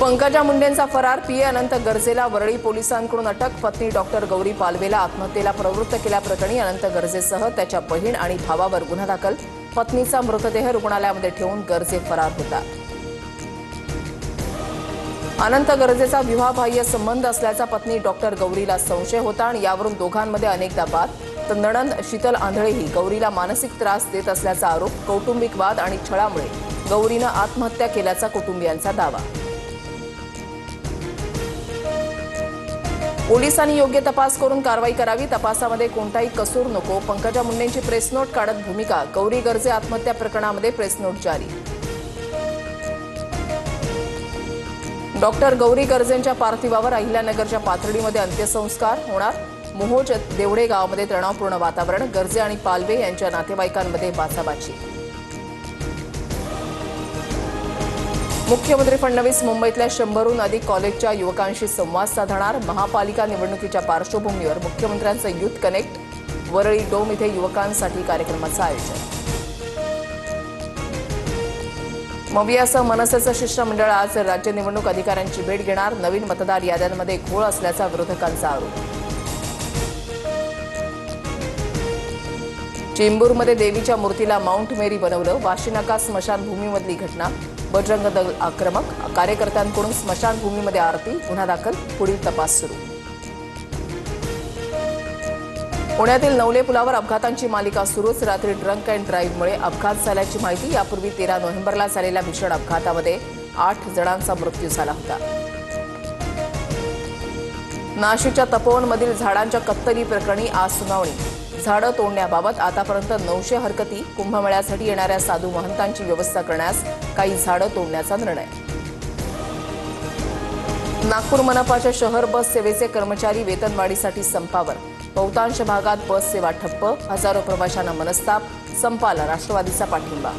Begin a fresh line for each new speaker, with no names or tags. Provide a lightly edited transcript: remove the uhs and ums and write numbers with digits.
पंकजा मुंडेंचा फरार पीए अनंत गर्जेला वरळी पोलिसांकडून अटक। पत्नी डॉक्टर गौरी पालवेला आत्महत्येला प्रवृत्त केल्याप्रकरणी अनंत गर्जेसह त्याच्या बहीण आणि भावावर गुन्हा दाखल। पत्नीचा मृतदेह रुग्णालयामध्ये ठेवून गर्जे फरार होता। अनंत गर्जेचा विवाहबाह्य संबंध असल्याचा पत्नी डॉक्टर गौरीला संशय होता आणि यावरून दोघांमध्ये अनेकदा वाद। तर नणंद शीतल आंधळेही गौरीला मानसिक त्रास देत असल्याचा आरोप। कौटुंबिक वाद आणि छळामुळे गौरीनं आत्महत्या केल्याचा कुटुंबियांचा दावा। पोलिसांनी योग्य तपास करून कारवाई करावी, तपासामध्ये कोणताही कसूर नको। पंकजा मुंडेंची प्रेस नोट काढत भूमिका। गौरी गर्जे आत्महत्या प्रकरणामध्ये प्रेस नोट जारी। डॉक्टर गौरी गर्जेंच्या पार्थिवावर अहिल्यानगरच्या पाथर्डीमध्ये अंत्यसंस्कार होणार। मोहोज देवडे गावामध्ये तणावपूर्ण वातावरण। गर्जे आणि पालवे यांच्या नातेवाईकांमध्ये बाचाबाची। मुख्यमंत्री फडणवीस मुंबईतल्या 100हून अधिक कॉलेजच्या युवकांशी संवाद साधणार। महापालिका निवडणुकीच्या पार्श्वभूमीवर मुख्यमंत्र्यांचं युथ कनेक्ट। वरळी डोम इथे युवकांसाठी कार्यक्रमाचं आयोजन। मवियासह मनसेचं शिष्टमंडळ आज राज्य निवडणूक अधिकाऱ्यांची भेट घेणार। नवीन मतदार याद्यांमध्ये घोळ असल्याचा विरोधकांचा आरोप। चेंबूरमध्ये देवीच्या मूर्तीला माउंट मेरी बनवलं। वाशीनाका स्मशानभूमीमधली घटना। बजरंग दल आक्रमक। कार्यकर्त्यांकडून स्मशानभूमीमध्ये आरती। गुन्हा दाखल। पुढील तपास सुरू। पुण्यातील नवले पुलावर अपघातांची मालिका सुरूच। रात्री ड्रंक अँड ड्राईव्हमुळे अपघात झाल्याची माहिती। यापूर्वी 13 नोव्हेंबरला झालेल्या भीषण अपघातामध्ये 8 जणांचा मृत्यू झाला होता। नाशिकच्या तपोवनमधील झाडांच्या कत्तली प्रकरणी आज सुनावणी। झाडं तोडण्याबाबत आतापर्यंत 900 हरकती। कुंभमेळ्यासाठी येणाऱ्या साधू महंतांची व्यवस्था करण्यास काही झाडं तोडण्याचा निर्णय। नागपूर मनपाच्या शहर बस सेवेचे कर्मचारी वेतनवाढीसाठी संपावर। बहुतांश भागात बस सेवा ठप्प। हजारो प्रवाशांना मनस्ताप। संपाला राष्ट्रवादीचा पाठिंबा।